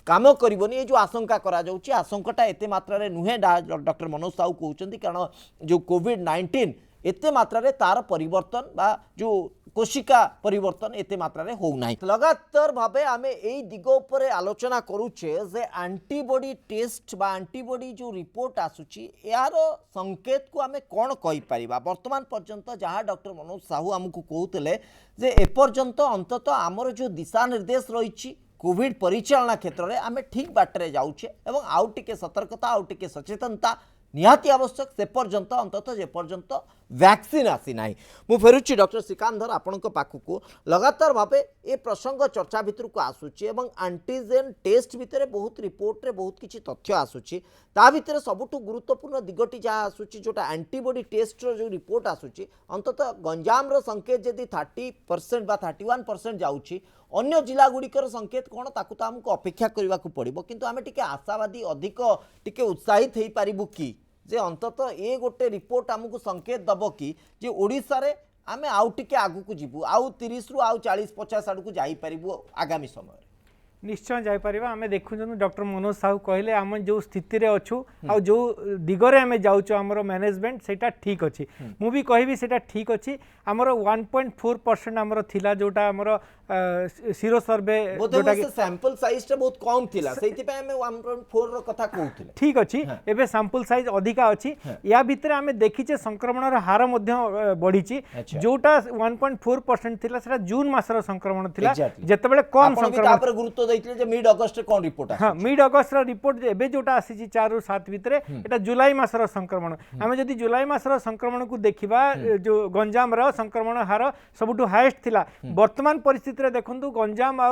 काम करबनी ये जो आशंका करा जाउची आशंकाटा एते मात्रा नुहे डॉक्टर मनोज साहू कहते कारण जो कोविड-19 एते मात्रा रे तार परिवर्तन बा जो कोशिका परिवर्तन एते मात्रा रे हो नाही लगातार भाबे आमे एई दिग उपरे आलोचना करूचे जे एंटीबॉडी टेस्ट बा एंटीबॉडी जो रिपोर्ट आसुची यार संकेत को आमे कोन कहि परिबा वर्तमान पर्यंत जहां डॉक्टर मनोज साहू हमकु कहउतले जे ए पर्यंत अंततः आमर जो दिशा निर्देश रहिछि कोविड परिचालना क्षेत्र में आम ठीक बाटरे जाऊे एवं आउ टिके सतर्कता आउ टिके सचेतनता निहाती आवश्यक से पर्यंत अंततः जे पर्यंत वैक्सीन आसी ना मु फेरुची डॉक्टर श्रीकांत आपण पाखक लगातार भावे ए प्रसंग चर्चा भितर को आसूची एवं एंटीजेन टेस्ट भितर बहुत रिपोर्ट रे बहुत किछि तथ्य आसूची ता भितर सबुठु गुरुत्वपूर्ण दिगटी जहाँ आसूची जोटा एंटीबॉडी टेस्ट रो जो रिपोर्ट आसूची अंततः गंजाम रो संकेत जदि 30% बा 31% जाउची अन्य जिला गुड़िकर संकेत कौन ताकू तो आमको अपेक्षा करने को पड़ो किंतु आम टिके आशावादी अधिक टिके उत्साहित हो पारिबु कि जे अंततः ये गोटे रिपोर्ट आमको संकेत दब कि जे ओडिशा रे आमे आउ टिके आगु को जीवु आउ 30 रु आउ 40-50 आड़ को जाई पारिबु आगामी समय निश्चय जापर आम देखुँ डॉक्टर मनोज साहू कहले आम जो स्थिति अच्छु आ जो दिगरे आम जाऊँ आमर मैनेजमेंट सेटा ठीक अच्छी मु भी कहबी सेटा ठीक अच्छी आमर 1.4% आमर थिला जोटा आमर सीरो सर्वे जोटा सैंपल साइज टा बहुत कम थिला सेति पे हम 1.4 रो कथा कहउथिले ठीक अच्छी एबे सैंपल साइज अधिका अच्छी या भितर आम देखिचे संक्रमण हार मध्य बढ़ीची जोटा 1.4% थिला सेटा जून मासर संक्रमण थिला जेतेबेले कम संक्रमण गुरुत्व दैथिले जे मिड अगस्त रे कोन रिपोर्ट हां मिड अगस्त रा रिपोर्ट एबे जोटा आसी 4 रु 7 भितरे एटा जुलाई मासर संक्रमण आमे जदि जुलाई मासर संक्रमण को देखिबा जो गंजाम रा संक्रमण हार सबुटु हाईएस्ट थिला वर्तमान परिस्थिति रे देखंतु गंजाम आ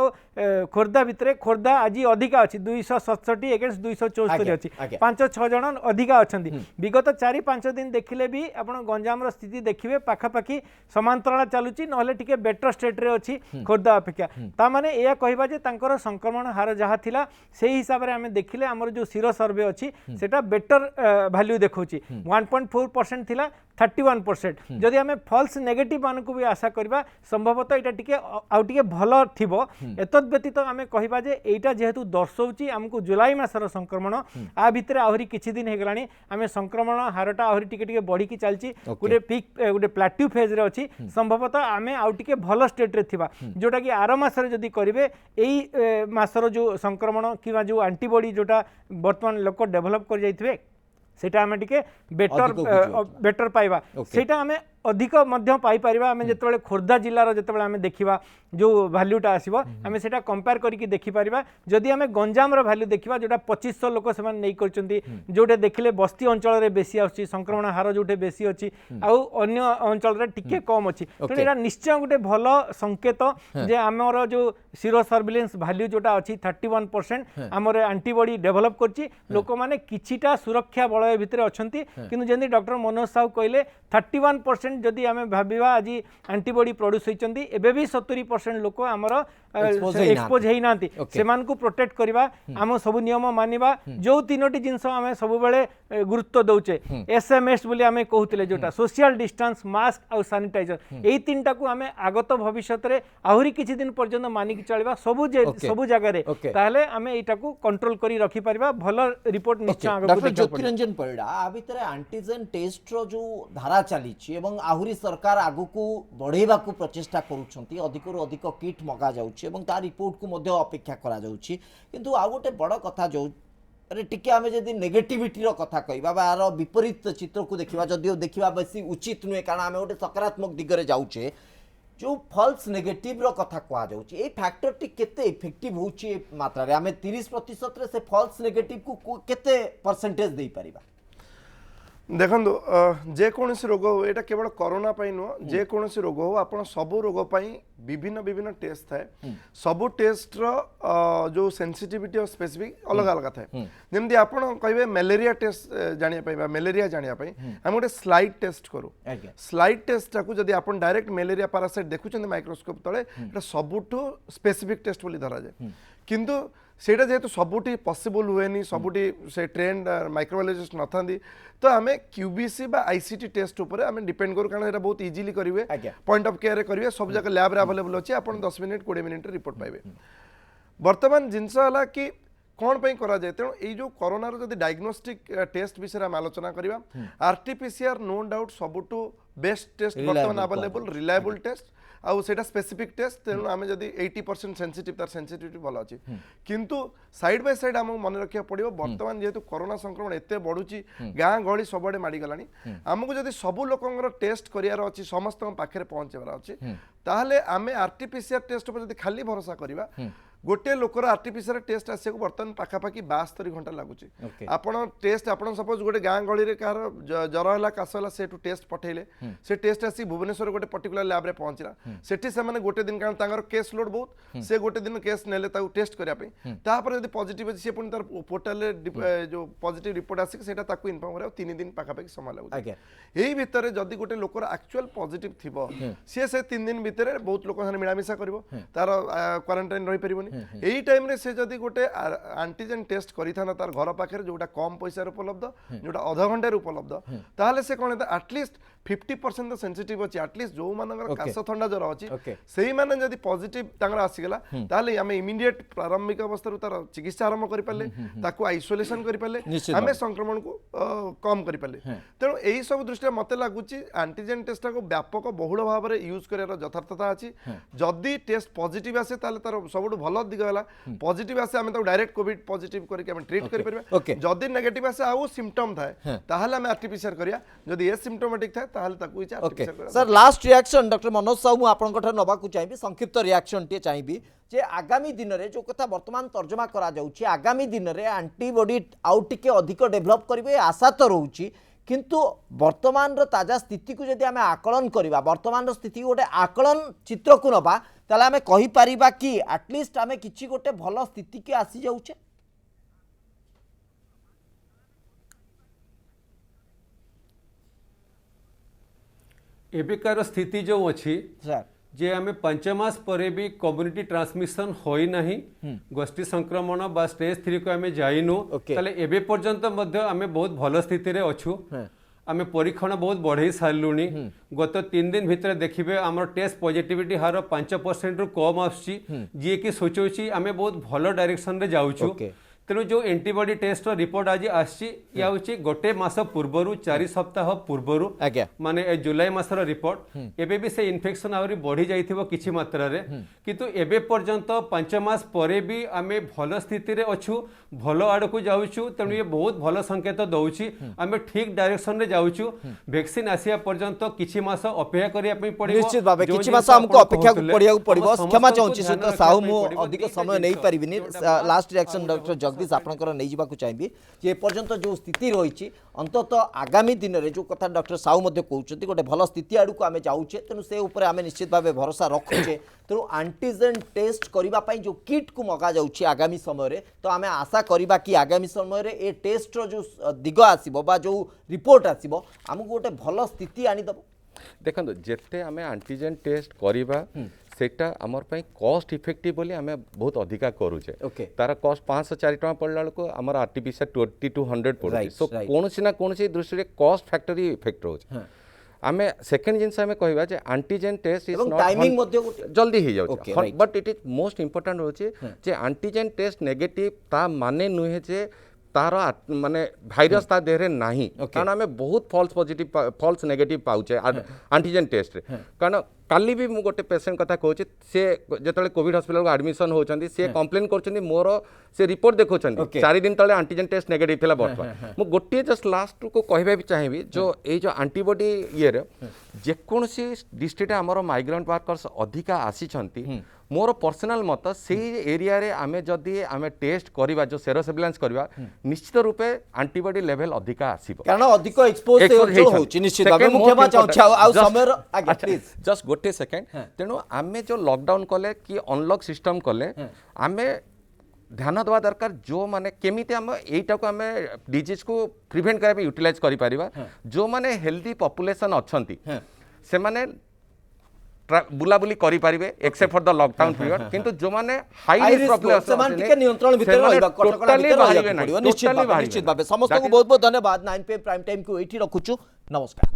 खोर्धा भितरे खोर्धा आज अधिका अछि 267 अगेंस्ट 274 अछि 5-6 जण अधिका अछंती विगत 4-5 दिन देखिले भी आपण गंजाम रा स्थिति देखिबे पाखा पाखी समांतराल चालुची नहले टिके बेटर स्टेट रे अछि खोर्धा अपेक्षा ता माने एया कहबा जे तांकर संक्रमण हार जहाँ थिला से हिसाब रे आमे देखिले हमर जो सीरो सर्वे अछि सेटा बेटर वैल्यू देखौची 1.4% थिला 31% जदि आमे फॉल्स नेगेटिव मान को भी आशा करबा संभवतः एटा टिके आउ टिके भलो थिबो एतद व्यतीत आमे कहबा जे एटा जेहेतु दर्शौची हमको जुलाई मासर संक्रमण आ भितरे आहुरी किछि दिन हे गलानी आमे संक्रमण हारटा आहुरी टिके टिके बढ़ी की चलची गुटे पीक गुटे प्लेट्यू फेज रे अछि संभवतः आमे आउ टिके भलो स्टेट रे थिबा जोटा कि आर मासर जदि करिवे एई मासर जो संक्रमण कि जो एंटीबॉडी जोटा वर्तमान लोक डेभलप कर जाइथिबे सेटा हमें टिके बेटर पाइबा सेटा हमें अधिक मध्य पाई परिबा हमें जेतेबेले खोर्धा जिल्लार जेतेबेले हमें देखिबा जो वैल्यूटा आसीबो हमें सेटा कंपेयर करके देखि परिबा जदि हमें गंजाम रो वैल्यू देखिबा जोटा 2500 लोक से नै करचंती जोटे देखिले बस्ती अंचल रे बेसी आछि संक्रमण हार जोटे बेसी अछि आ अन्य अंचल रे टिके कम अछि तो एटा निश्चय गोटे भलो संकेत जे हमर जो सीरो सर्विलेंस वैल्यू जोटा अछि 31% हमर एंटीबॉडी डेवलप करछि लोक माने किछिटा सुरक्षा बलय भितरे अछंती किंतु जेंदी डॉक्टर मनोज साहू कहले 31% 70% जदि आम भाविबा आज एंटीबॉडी प्रोड्यूस होती एबे भी 70% लोक आमर एक्सपोज होना से प्रोटेक्ट करवा आम सब नियम मानिबा जो तीनोटी जिनस आम सब बेले गुरुत्व दौचे SMS बोली आम कहते जोटा सोशल डिस्टेंस मास्क आउ सैनिटाइजर यही तीनटा को आम आगत भविष्य में आहरी किछि दिन पर्यंत मानिक चलवा सब जगह ताहले आम एटा को कंट्रोल करी रखी परिबा भल रिपोर्ट निश्चय आगो डॉक्टर ज्योतिरंजन परिडा आ भितर एंटीजन टेस्ट रो जो धारा चली एवं आहरी सरकार आगु को बढ़ेबा को प्रचेष्टा करूछंती अधिक रु अधिक किट मगा जाउछि एवं ता रिपोर्ट को मध्य अपेक्षा करा जाउछि किंतु आ गोटे बड़ कथा जो अरे टिके आमे जदि नेगेटिविटी रो कथा कहबा बा आर विपरीत चित्र को देखिबा जदियो देखिबा बेसी उचित नुहे कारण आमे गोटे सकारात्मक दिगरे जाउछे जो फॉल्स नेगेटिव रो कथा कहा जाउछि ए फैक्टर टी केते इफेक्टिव होछि मात्रा रे आमे 30% रे से फॉल्स नेगेटिव को केते परसेंटेज देई परिबा देखो जेकोसी रोग हो यहाँ केवल कोरोना नुह जेकोसी रोग हो आप सबू रोग विभिन्न विभिन्न टेस्ट थाए सबू टेस्ट रो जो सेंसिटिविटी और स्पेसिफिक अलग अलग थाए जमती आप कहे मलेरिया टेस्ट जाना मलेरिया जानापी आम गोटे स्लाइड टेस्ट करूँ स्लाइड टेस्ट को जब आप डायरेक्ट मलेरिया पारासाइट देखुं माइक्रोस्कोप तले सबुठू स्पेसिफिक टेस्ट बोली धरा जाए किंतु सेटा जेहेतु सबुठी पॉसिबल हुए सबुठी से ट्रेंड माइक्रोबायोलॉजिस्ट न था तो आम क्यूबीसी बा आईसीटी टेस्ट उपर आम डिपेंड करूँ कारण ये बहुत इजिली करेंगे पॉइंट ऑफ केयर करेंगे सब जगह लैब रे अवेलेबल अच्छे आप 10 मिनट 20 मिनट रिपोर्ट पाइबे वर्तमान जिनस है कि कौन पे करा जाए तेणु ये जो कोरोना रो जदि डायग्नोस्टिक टेस्ट विषय में आलोचना करवा आरटीपीसीआर नो डाउट सबुठू बेस्ट टेस्ट वर्तमान अवेलेबल रिलायबल टेस्ट आउ सेटा स्पेसिफिक टेस्ट तेणु आम जदि 80% सेंसिटिव तार सेंसिटिविटी भल अच्छी किंतु साइड बाय साइड आमको मन रखा पड़ो बर्तमान जेहेतु कोरोना संक्रमण एत बढ़ुची गाँ गहली सबुआडे माड़गला आमको जदि सबू लोकर टेस्ट करार अच्छी समस्त पाखे पहुंचार अच्छी ताहले आम आरटीपीसीआर टेस्ट पर खाली भरोसा करवा गोटे लोकर आरटीपीसीआर टेस्ट आसा बर्तमान पाखापाखि 72 घंटा लगुच आपड़ टेस्ट आप सपोज गोटे गाँ गहली कह जर है काश है से टेस्ट पठेले से टेस्ट आसी भुवनेश्वर गोटे पर्टिकुलर लैब रे पहुंचला सेठी से माने गोटे दिन कारण केस लोड बहुत से गोटे दिन केस नेले टेस्ट करने जब पॉजिटिव अच्छी पुणी तार पोर्टाल जो पॉजिटिव रिपोर्ट आसिक सेटा ताकू इनफॉर्म करा 3 दिन पाखापाखि समय लगुच यही भितर जदि गोटे लोकर एक्चुअल पॉजिटिव थिबो से 3 दिन भितर बहुत लोक मिलामिशा करिवो तार क्वारंटाइन रही परिबो यही टाइम रे से जदि गोटे एंटीजन टेस्ट करिथाना तार घर पाखे जोटा कम पैसा उपलब्ध जोटा आधा घंटे उपलब्ध ताहले से कौन एटलिस्ट 50% सेंसिटिव अच्छी एटलिस्ट जो मानकर काश थंडा ज्वर अच्छी से माने जदि पॉजिटिव आसीगला ताहले आम इमिडिएट प्रारंभिक अवस्था तार चिकित्सा आरंभ कर पाले ताकू आइसोलेशन कर पाले आम संक्रमण को कम कर पाले तेणु यही सब दृष्टि मते लगुच एंटीजन टेस्ट को व्यापक बहुल भाव में यूज करार यथार्थता अच्छी जदि टेस्ट पॉजिटिव आसे तार सब भल दिग है पॉजिटिव आसे आम डायरेक्ट कोविड पॉजिटिव करके ट्रीट कर पारे जदि नेगेटिव आसे आउ सिम्पटम थाए ताहले आम आरटीपीसीआर करिया जदि ए सिम्पटोमेटिक थाए ताहले ताकू RTPCR sir last reaction doctor Manoj Sahu मु आपन कथा नबा को चाहिबी संक्षिप्त रिएक्शन टे चाहिबी जे आगामी दिन रे जो कथा वर्तमान तर्जमा करा जाउची आगामी दिन रे एंटीबॉडी आउ टिके अधिक डेवलप करिवे आशा तो रहउची किंतु वर्तमान ताजा स्थिति को जदि आम आकलन करवा वर्तमान स्थिति गोटे आकलन चित्र को नबा ताले आम कहि परिबा कि एटलिस्ट आम किछि गोटे भल स्थिति के आसी जाउचे एबिकार स्थिति जो अच्छी जे आम 5 मास पर भी कम्युनिटी ट्रांसमिशन होई नाही गोष्ठी संक्रमण बा स्टेज 3 को आम जाइनु ताले एबे पर्यंत मध्य आम बहुत भल स्थिति रे अछु आम परीक्षण बहुत बढ़े सारूनी गत 3 दिन भितर देखिए आम टेस्ट पॉजिटिविटी हार 5% रु कम आसी जी कि सोचुची आम बहुत भल डायरेक्शन रे जाउछु तेणु जो एंटीबॉडी टेस्ट रिपोर्ट आज आसी गोटे मास पूर्वर 4 सप्ताह पूर्वर माने जुलाई मासर रिपोर्ट एबे भी से इन्फेक्शन आहरी बढ़ी जाइथिबो किछि मात्रा रे किंतु एबे पर्यंत 5 मास परे भी आमे भल स्थिति रे अछु भल आड़ को जाउछु तेणु ये बहुत भल संकेत दउछि आमे ठीक डायरेक्शन रे जाउछु वैक्सीन आसिया पर्यंत किछि मास अपेक्षा करिया पई पड़िबो निश्चित भाबे किछि मास हमको अपेक्षा पड़िया पड़िबो क्षमा चाहूची सुत साहू मु अधिक समय नहीं परिबिनी लास्ट रिएक्शन डॉक्टर जगदीश आपनकर नै जिबा को चाहिबी जे पर्यंत जो स्थिति रहिछि अंततः आगामी दिन रे जो कथा डॉक्टर साहू मध्ये कहउछथि गोटे भल स्थिति आडू को आमे जाउछे तेनु से ऊपर आमे निश्चित भाबे भरोसा रखुछे तेनु एंटीजन टेस्ट करिबा पई जो किट को मगा जाउछि आगामी समय रे तो आमे आशा करिबा कि आगामी समय रे ए टेस्ट रो जो दिग आसीबो बा जो रिपोर्ट आसीबो हमकु गोटे भल स्थिति आनी दबो देखो जिते आम आंटीजेन टेस्ट करवा सेटा आमर पई कॉस्ट इफेक्टिव बोली आम बहुत अधिका करूचे Okay. तार कॉस्ट 504 टका पड़ला बेलू आमर आरटीपीसीआर 2200 पड़ुଛି Right, सो right. कोनोसी ना कोनोसी दृष्टि कॉस्ट फैक्टरी इफेक्ट रोचे आम सेकेंड जिनस आम कहवा जे आंटीजेन टेस्ट इज एवं नॉट timing मध्य गोटे- जल्दी हो Okay, जाउछ right. But it is most important रोचे जे आंटीजेन टेस्ट नेगेटिव ता माने नुहे जे तार माने भाइरस ता देहरे नाही कारण आम बहुत फॉल्स पॉजिटिव फॉल्स नेगेटिव पाउचे आंटीजेन टेस्ट रे कारण काली भी मु गोटे पेशेंट कथा कहूँ सी जो कोविड हॉस्पिटल को एडमिशन होती सी कंप्लेन कर मोर से रिपोर्ट देखो 4 दिन तले आंटीजेन टेस्ट नेगेटिव थिला बर्तमान मु गोटे जस्ट लास्ट को कहबा भी चाहिए जो ये जो आंटीबॉडी ये जेकोसी डिस्ट्रिक्ट आमर माइग्रेंट वर्कर्स अधिका आसी मोर पर्सनल मत से एरिया रे आमे जदि आमे टेस्ट करवा जो सेरो सर्वेलेंस करवा निश्चित रूपे आंटीबॉडी लेवल अधिका आसीबो कारण अधिक एक्सपोज होची निश्चित भाबे मुख्य बात चाहूछि आ समय आगे प्लीज जस्ट गोटे सेकेंड तेणु आमे जो लॉकडाउन कले कि अनलॉक सिस्टम कले आमे ध्यान देवा दरकार जो माने केमिति आम एटा को आमे डिजीज को प्रिवेंट करबा यूटिलाइज करि परिबा जो माने हेल्दी पॉपुलेशन अछंती से माने बुलाबुली करि परिबे except for the lockdown period किंतु जो माने हाई रिस्क पॉपुलेशन समान टिके नियंत्रण भितर रहबा कटकणा भितर रहबा निश्चित भाबे समस्त को बहुत बहुत धन्यवाद 9 पे प्राइम टाइम को एठी रखुछु नमस्कार।